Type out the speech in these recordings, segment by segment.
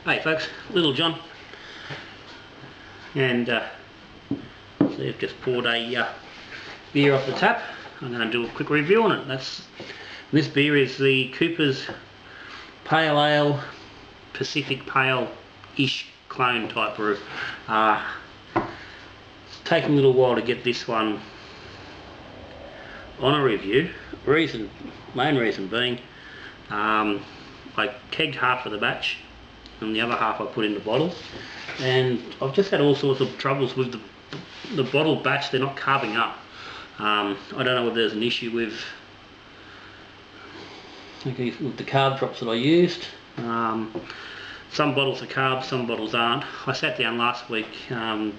Hey folks, Little John, and so I've just poured a beer off the tap. I'm going to do a quick review on it. This beer is the Cooper's Pale Ale, Pacific Pale-ish clone type brew. It's taken a little while to get this one on a review. Main reason being, I kegged half of the batch and the other half I put in the bottle, and I've just had all sorts of troubles with the bottle batch. They're not carving up. I don't know whether there's an issue with the carb drops that I used. Some bottles are carbed, some bottles aren't. I sat down last week I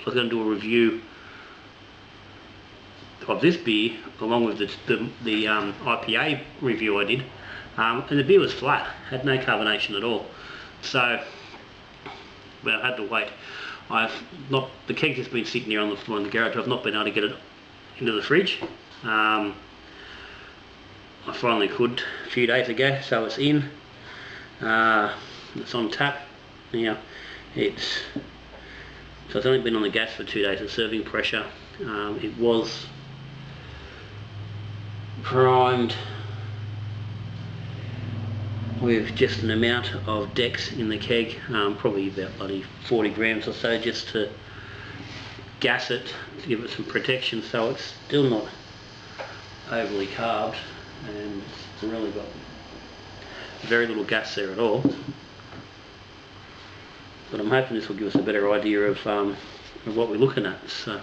was going to do a review of this beer along with the IPA review I did, and the beer was flat, had no carbonation at all. So, well, I had to wait. The keg's just been sitting here on the floor in the garage. I've not been able to get it into the fridge. I finally could a few days ago, so it's in. It's on tap. Now, it's only been on the gas for 2 days at serving pressure. It was primed with just an amount of Dex in the keg, probably about bloody 40 grams or so, just to gas it, to give it some protection, so it's still not overly carbed, and it's really got very little gas there at all. But I'm hoping this will give us a better idea of what we're looking at. So,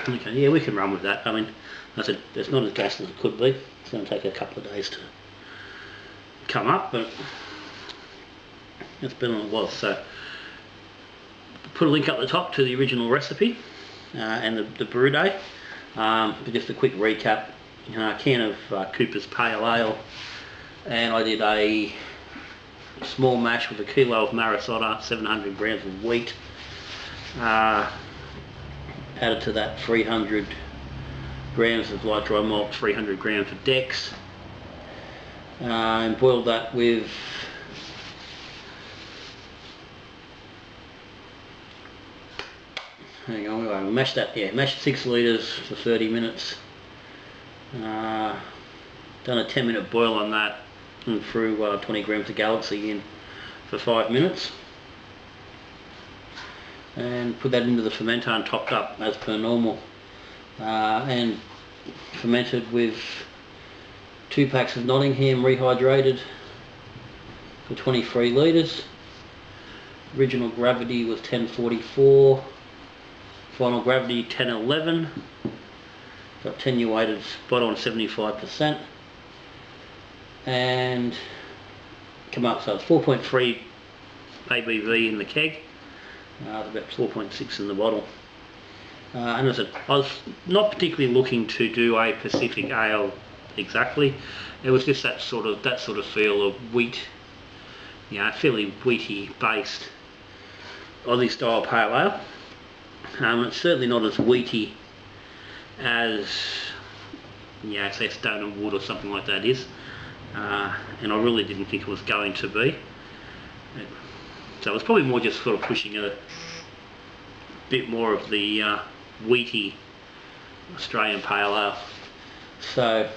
okay, yeah, we can run with that. I mean, I said it's not as gas as it could be. It's going to take a couple of days to come up, but it's better than it was. So, put a link up the top to the original recipe and the brew day. But just a quick recap: a can of Cooper's Pale Ale, and I did a small mash with a kilo of Marisota, 700 grams of wheat. Added to that 300 grams of light dry malt, 300 grams of Dex, and boiled that with we mashed 6 litres for 30 minutes. Done a 10-minute boil on that and threw 20 grams of Galaxy in for 5 minutes. And put that into the fermenter and topped up as per normal, and fermented with 2 packs of Nottingham rehydrated for 23 litres. Original gravity was 1044, final gravity 1011, got attenuated spot on 75%, and come up, so it's 4.3 ABV in the keg. About 4.6 in the bottle, and as I said, I was not particularly looking to do a Pacific Ale exactly. It was just that sort of feel of wheat, fairly wheaty based Aussie style pale ale. It's certainly not as wheaty as say Stone and Wood or something like that is, and I really didn't think it was going to be. So it's probably more just sort of pushing a bit more of the wheaty Australian Pale Ale. So,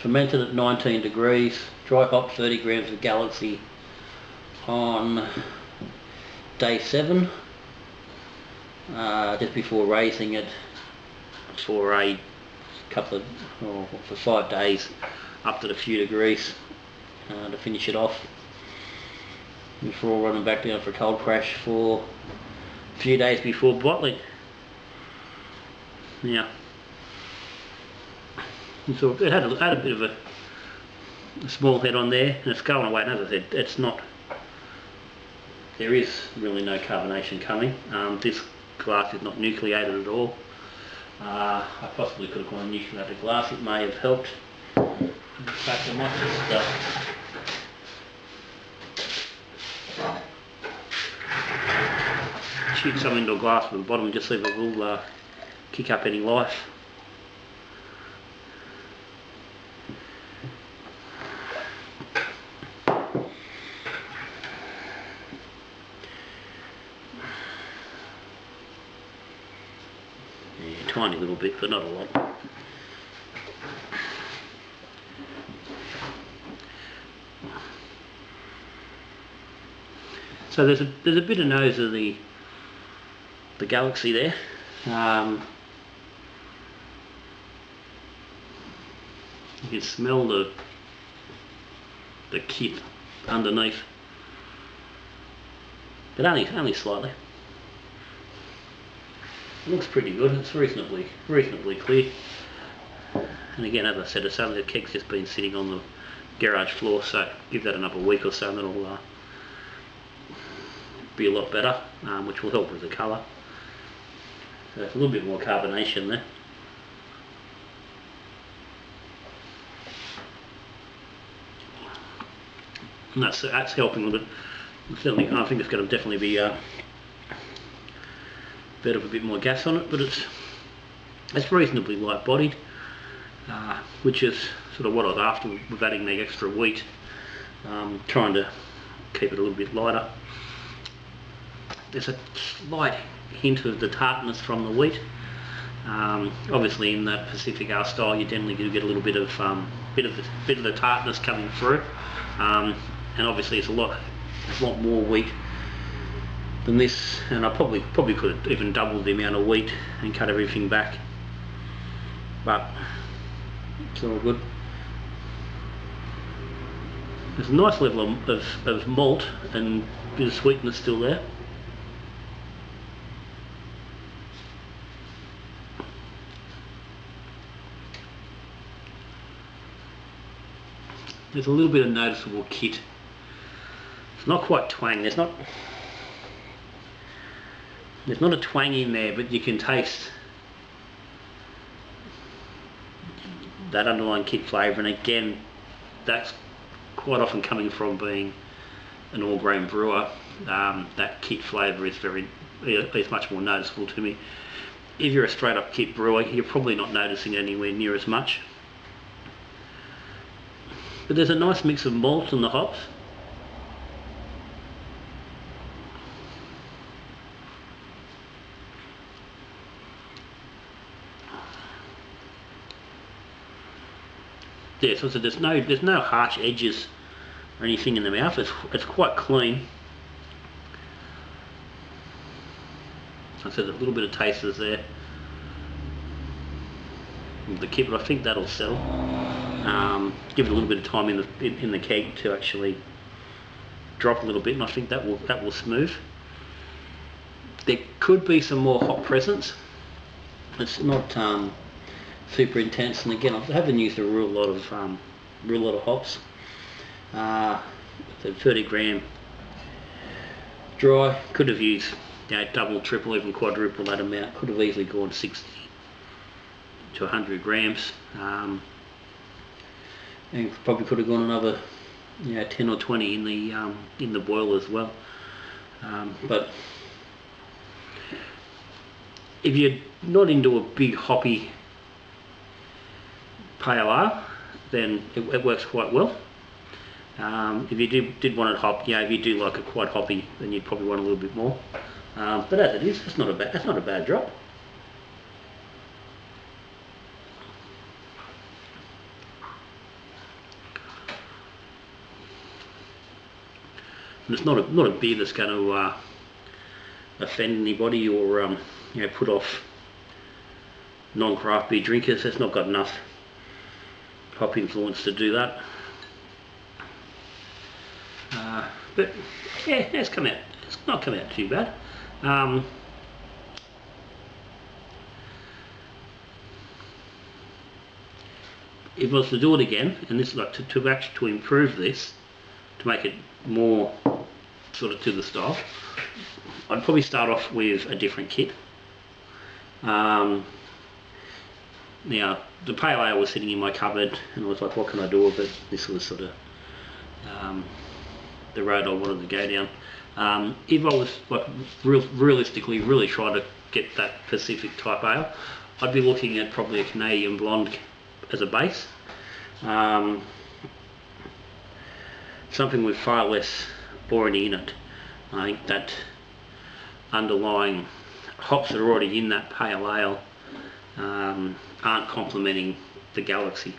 fermented at 19 degrees, dry hop 30 grams of Galaxy on day 7, just before raising it for for 5 days up to a few degrees. To finish it off before running back down for a cold crash for a few days before bottling. Yeah, so it had a bit of a small head on there, and it's going away. And as I said, there is really no carbonation coming. This glass is not nucleated at all. I possibly could have gone a nucleated glass. It may have helped. In fact, I might just shoot some into a glass with the bottom and just leave it will kick up any life. Yeah, tiny little bit, but not a lot. So there's a bit of nose of the Galaxy there. You can smell the kit underneath, but only slightly. It looks pretty good. It's reasonably clear. And again, as I said, it's only the keg's just been sitting on the garage floor, so give that another week or so, and it'll be a lot better, which will help with the colour. So there's a little bit more carbonation there. And that's helping a little bit. Certainly, I think it's going to definitely be better with a bit more gas on it, but it's reasonably light bodied, which is sort of what I was after with adding the extra wheat, trying to keep it a little bit lighter. There's a slight hint of the tartness from the wheat. Obviously, in that Pacific Ale style, you generally do get a little bit of the tartness coming through, and obviously it's a lot more wheat than this. And I probably could have even doubled the amount of wheat and cut everything back, but it's all good. There's a nice level of malt and a bit of sweetness still there. There's a little bit of noticeable kit. It's not quite twang. There's not a twang in there, but you can taste that underlying kit flavour. And again, that's quite often coming from being an all-grain brewer. That kit flavour is much more noticeable to me. If you're a straight-up kit brewer, you're probably not noticing it anywhere near as much. But there's a nice mix of malt and the hops. Yeah, so there's no harsh edges or anything in the mouth. It's quite clean. I said a little bit of taste is there. The kit, but I think that'll sell. Give it a little bit of time in the keg to actually drop a little bit, and I think that will smooth. There could be some more hop presence. It's not super intense, and again, I haven't used a real lot of hops. So 30 gram dry. Could have used double, triple, even quadruple that amount. Could have easily gone 60 to 100 grams. And probably could have gone another 10 or 20 in the boil as well. But if you're not into a big hoppy pale ale, then it works quite well. If you did want it hop, if you do like it quite hoppy, then you'd probably want a little bit more. But as it is, it's not a bad drop. And it's not a beer that's going to offend anybody or put off non-craft beer drinkers. It's not got enough hop influence to do that. But yeah, it's not come out too bad. If I was to do it again, and this is like to improve this, to make it more sort of to the style, I'd probably start off with a different kit. Now the pale ale was sitting in my cupboard, and I was like, what can I do with it? This was sort of the road I wanted to go down. If I was like realistically really trying to get that Pacific type ale, I'd be looking at probably a Canadian blonde as a base. Something with far less already in it. I think that underlying hops that are already in that pale ale aren't complementing the Galaxy.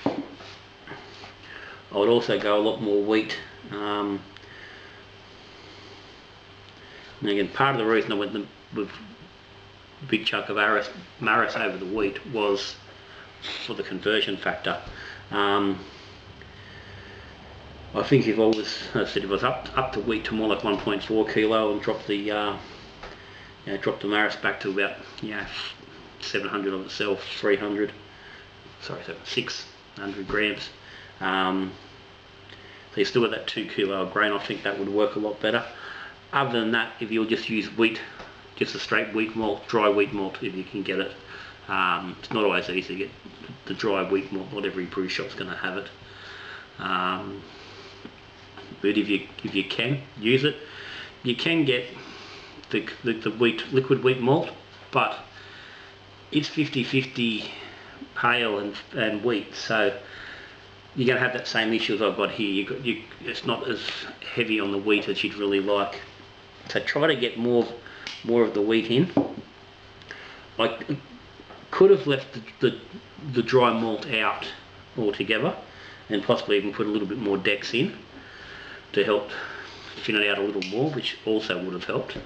I would also go a lot more wheat. And again, part of the reason I went with a big chunk of Maris over the wheat was for the conversion factor. I think if I was up to wheat to more like 1.4 kilo and dropped the dropped the Maris back to about 700 of itself, 600 grams. So you still got that 2 kilo of grain. I think that would work a lot better. Other than that, if you'll just use wheat, just a straight wheat malt, dry wheat malt, if you can get it. It's not always easy to get the dry wheat malt. Not every brew shop's going to have it. But if you can use it, you can get the liquid wheat malt, but it's 50-50 pale and wheat, so you're going to have that same issue as I've got here. It's not as heavy on the wheat as you'd really like. So try to get more of the wheat in. I could have left the dry malt out altogether, and possibly even put a little bit more Dex in to help thin it out a little more, which also would have helped.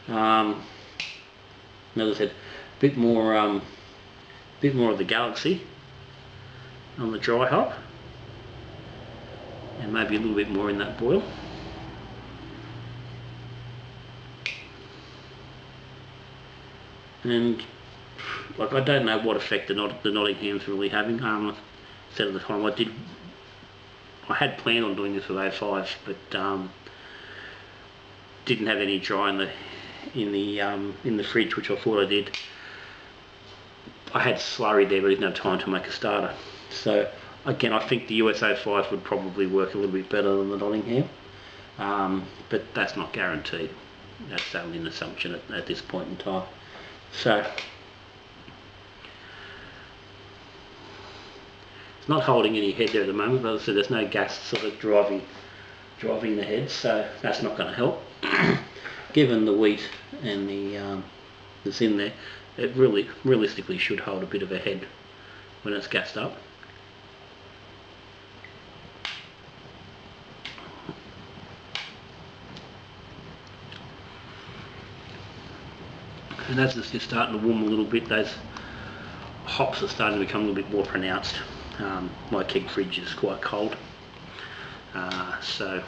As I said, a bit more of the Galaxy on the dry hop, and maybe a little bit more in that boil. And like, I don't know what effect the Nottingham's really having. Said at the time I had planned on doing this with A5, but didn't have any dry in the fridge, which I thought I did. I had slurry there, but I didn't have time to make a starter. So again, I think the US A5 would probably work a little bit better than the Nottingham, but that's not guaranteed. That's only an assumption at this point in time. So it's not holding any head there at the moment, but as I said, there's no gas sort of driving the head, so that's not going to help. Given the wheat and the that's in there, it realistically should hold a bit of a head when it's gassed up. And as it's just starting to warm a little bit, those hops are starting to become a little bit more pronounced. My keg fridge is quite cold, so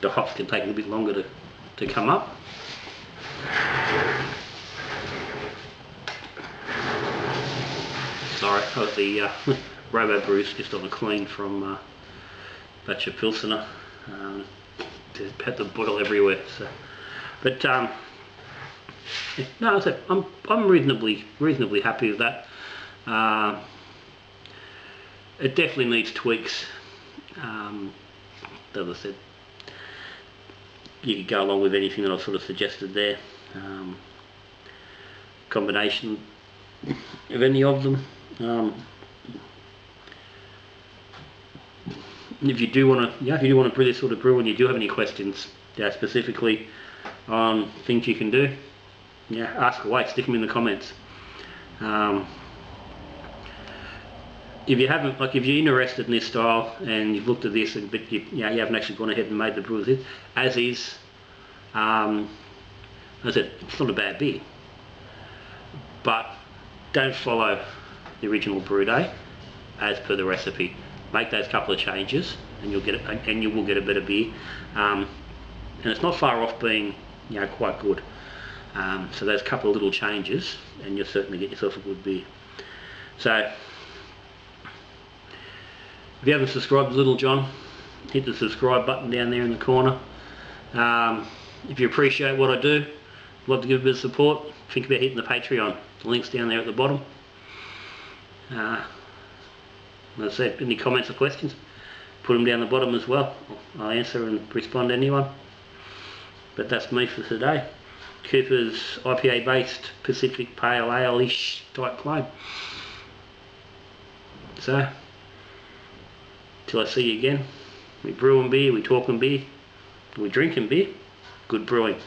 the hops can take a little bit longer to come up. Sorry, I got the Robo Brews just on a clean from batch of Pilsener. Had the bottle everywhere. So, but no, I'm reasonably happy with that. It definitely needs tweaks. As I said, you could go along with anything that I've sort of suggested there. Combination of any of them. If you do want to, brew this sort of brew, and you do have any questions, specifically on things you can do, ask away. Stick them in the comments. If you haven't, like, if you're interested in this style and you've looked at this, but you haven't actually gone ahead and made the brew as is, as I said, it's not a bad beer, but don't follow the original brew day as per the recipe. Make those couple of changes, and you will get a better beer. And it's not far off being, quite good. So those couple of little changes, and you'll certainly get yourself a good beer. So if you haven't subscribed to Little John, hit the subscribe button down there in the corner. If you appreciate what I do, love to give a bit of support, think about hitting the Patreon. The link's down there at the bottom. As I said, any comments or questions, put them down the bottom as well. I'll answer and respond to anyone. But that's me for today. Cooper's IPA based Pacific Pale Ale-ish type claim. So, till I see you again, we brewing beer, we talking beer, we drinking beer, good brewing.